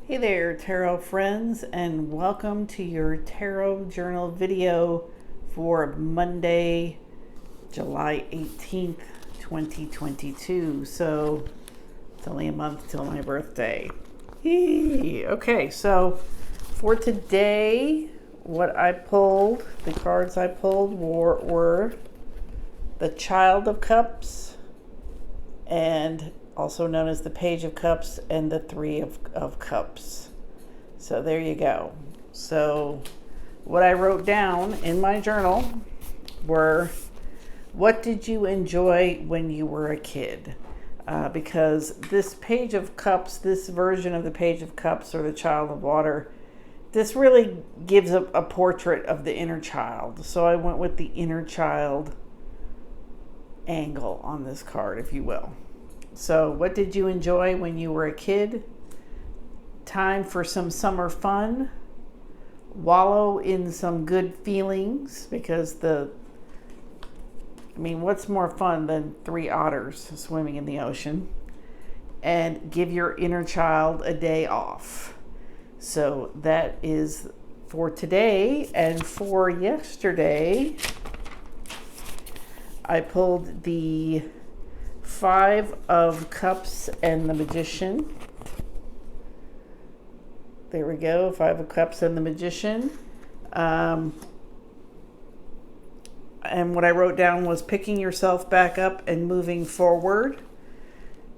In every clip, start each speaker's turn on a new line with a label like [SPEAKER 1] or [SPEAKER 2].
[SPEAKER 1] Hey there, tarot friends, and welcome to your tarot journal video for Monday, July 18th, 2022. So it's only a month till my birthday. Yay. Okay, so for today, the cards I pulled were the Child of Cups, and also known as the Page of Cups, and the Three of Cups. So there you go. So what I wrote down in my journal were, what did you enjoy when you were a kid? Because this Page of Cups, this version of the Page of Cups, or the Child of Water, this really gives a portrait of the inner child. So I went with the inner child angle on this card, if you will. So what did you enjoy when you were a kid? Time for some summer fun. Wallow in some good feelings, because what's more fun than three otters swimming in the ocean? And give your inner child a day off. So that is for today. And for yesterday, I pulled the Five of Cups and the Magician. There we go, Five of Cups and the Magician. And what I wrote down was picking yourself back up and moving forward.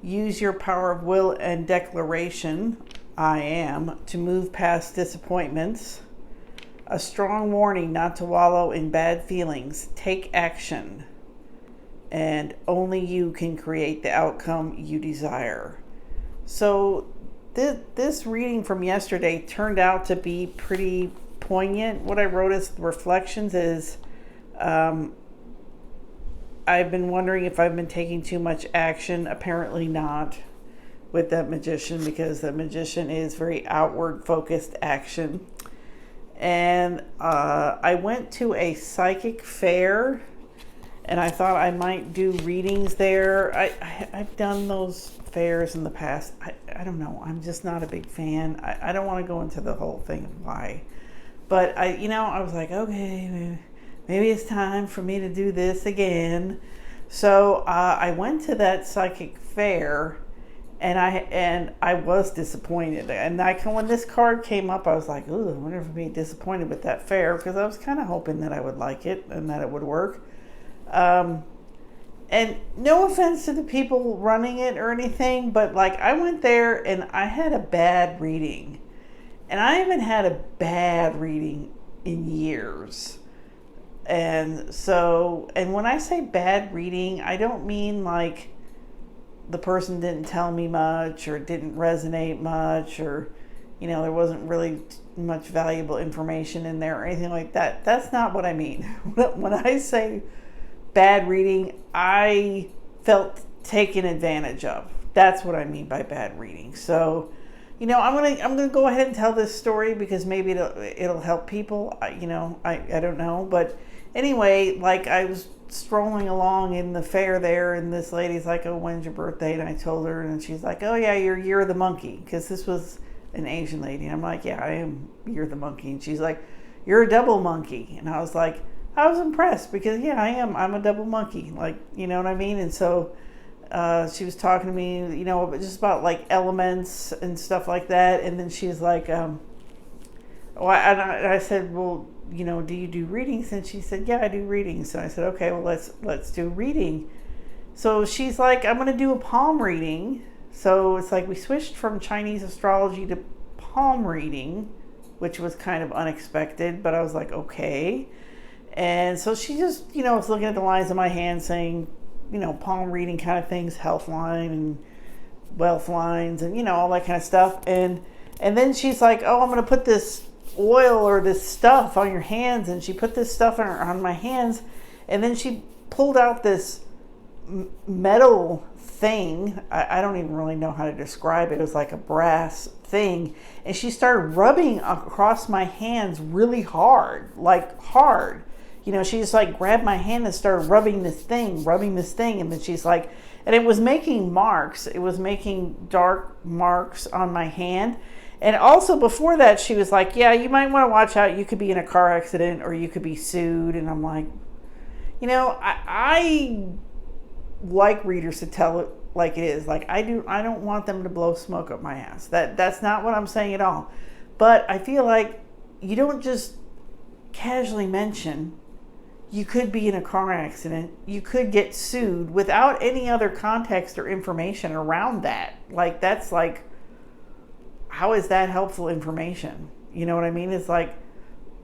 [SPEAKER 1] Use your power of will and declaration, I am, to move past disappointments. A strong warning not to wallow in bad feelings. Take action. And only you can create the outcome you desire. So this reading from yesterday turned out to be pretty poignant. What I wrote as reflections is, I've been wondering if I've been taking too much action. Apparently not with that Magician, because the Magician is very outward focused action. And I went to a psychic fair, and I thought I might do readings there. I've done those fairs in the past. I don't know. I'm just not a big fan. I don't want to go into the whole thing of why. But I was like, okay, maybe it's time for me to do this again. So I went to that psychic fair, and I was disappointed. And when this card came up, I was like, ooh, I wonder if I'd be disappointed with that fair, because I was kind of hoping that I would like it and that it would work. And no offense to the people running it or anything, but I went there and I had a bad reading, and I haven't had a bad reading in years. And when I say bad reading, I don't mean like the person didn't tell me much or didn't resonate much, or there wasn't really much valuable information in there or anything like that. That's not what I mean. When I say bad reading, I felt taken advantage of. That's what I mean by bad reading. So, I'm gonna go ahead and tell this story, because maybe it'll help people. I don't know, but anyway, I was strolling along in the fair there, and this lady's like, "Oh, when's your birthday?" And I told her, and she's like, "Oh yeah, you're Year of the Monkey," because this was an Asian lady. And I'm like, "Yeah, I am Year of the Monkey," and she's like, "You're a double monkey," and I was like, I was impressed, because yeah, I am. I'm a double monkey, you know what I mean? And so she was talking to me, just about elements and stuff like that. And then she's like, I said, well, do you do readings? And she said, yeah, I do readings. So I said, okay, well, let's do reading. So she's like, I'm going to do a palm reading. So it's like we switched from Chinese astrology to palm reading, which was kind of unexpected, but I was like, okay. And so she just, was looking at the lines of my hand, saying, palm reading kind of things, health line and wealth lines, and, all that kind of stuff. And then she's like, oh, I'm going to put this oil or this stuff on your hands. And she put this stuff on my hands. And then she pulled out this metal thing. I don't even really know how to describe it. It was like a brass thing. And she started rubbing across my hands really hard, hard. She just grabbed my hand and started rubbing this thing. And then she's like, and it was making marks. It was making dark marks on my hand. And also before that, she was like, yeah, you might want to watch out. You could be in a car accident or you could be sued. And I'm like, I like readers to tell it like it is. Like I don't want them to blow smoke up my ass. That's not what I'm saying at all. But I feel like you don't just casually mention you could be in a car accident, you could get sued without any other context or information around that. Like, that's like, how is that helpful information? You know what I mean? It's like,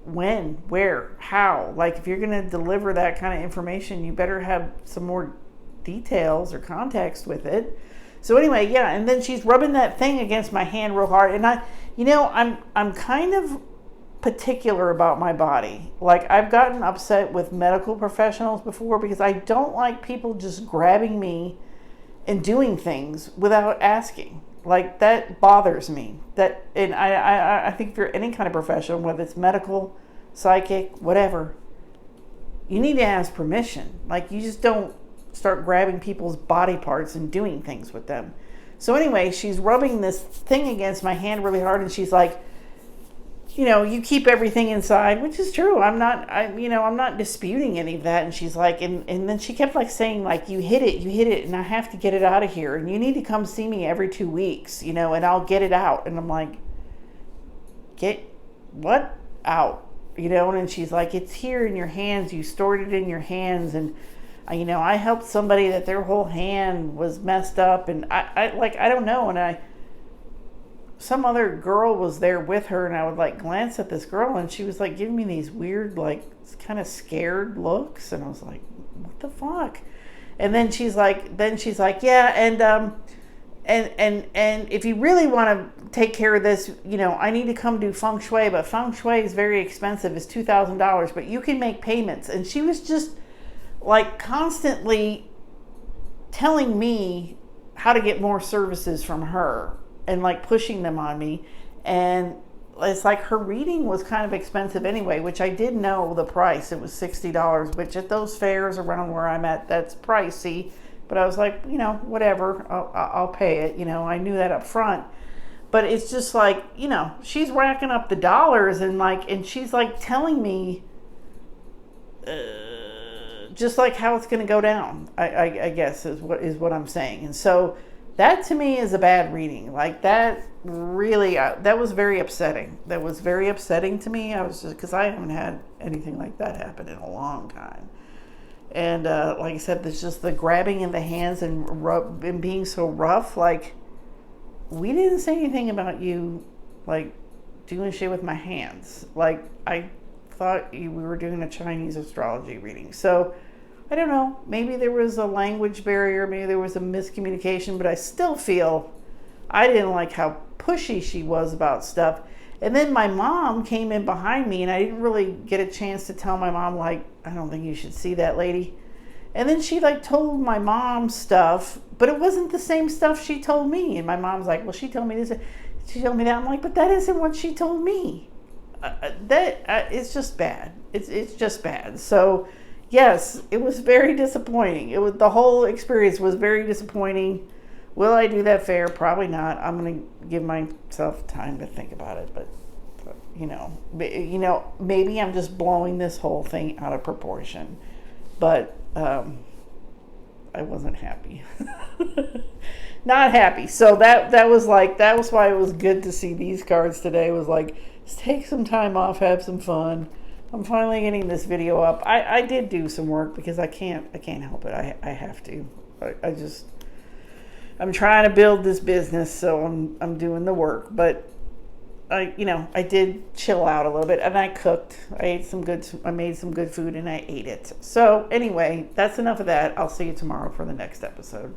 [SPEAKER 1] when, where, how? Like, if you're going to deliver that kind of information, you better have some more details or context with it. So anyway, yeah, and then she's rubbing that thing against my hand real hard, and I'm kind of particular about my body. Like, I've gotten upset with medical professionals before because I don't like people just grabbing me and doing things without asking. Like, that bothers me. And I think if you're any kind of professional, whether it's medical, psychic, whatever, you need to ask permission. Like, you just don't start grabbing people's body parts and doing things with them. So anyway, she's rubbing this thing against my hand really hard, and she's like, you keep everything inside, which is true. I'm not disputing any of that. And she's like, and then she kept like saying, like, you hit it, and I have to get it out of here. And you need to come see me every 2 weeks, and I'll get it out. And I'm like, get what out? And she's like, it's here in your hands. You stored it in your hands. And, I helped somebody that their whole hand was messed up. And I don't know. And some other girl was there with her, and I would like glance at this girl, and she was like giving me these weird, like, kind of scared looks, and I was like, what the fuck? And then she's like, yeah, and if you really want to take care of this, I need to come do feng shui, but feng shui is very expensive. It's $2,000, but you can make payments. And she was just like constantly telling me how to get more services from her, and like pushing them on me. And it's like her reading was kind of expensive anyway, which I did know the price. It was $60, which at those fairs around where I'm at, that's pricey. But I was like, whatever, I'll pay it. I knew that up front. But it's just like, she's racking up the dollars, and she's like telling me just like how it's going to go down, I guess is what I'm saying. And so that to me is a bad reading. Like, that really, that was very upsetting. That was very upsetting to me. I was just, because I haven't had anything like that happen in a long time. And like I said, there's just the grabbing in the hands and being so rough. Like, we didn't say anything about you, like, doing shit with my hands. Like, I thought we were doing a Chinese astrology reading. So, I don't know, maybe there was a language barrier, maybe there was a miscommunication, but I still feel I didn't like how pushy she was about stuff. And then my mom came in behind me, and I didn't really get a chance to tell my mom, like, I don't think you should see that lady. And then she like told my mom stuff, but it wasn't the same stuff she told me. And my mom's like, well, she told me this, she told me that. I'm like, but that isn't what she told me. It's just bad. It's just bad. So yes, it was very disappointing. The whole experience was very disappointing. Will I do that fair? Probably not. I'm going to give myself time to think about it. But maybe I'm just blowing this whole thing out of proportion. But I wasn't happy. Not happy. So that was why it was good to see these cards today. It was like, just take some time off, have some fun. I'm finally getting this video up. I did do some work because I can't help it. I have to. I'm trying to build this business, so I'm doing the work. But I did chill out a little bit, and I cooked. I made some good food, and I ate it. So anyway, that's enough of that. I'll see you tomorrow for the next episode.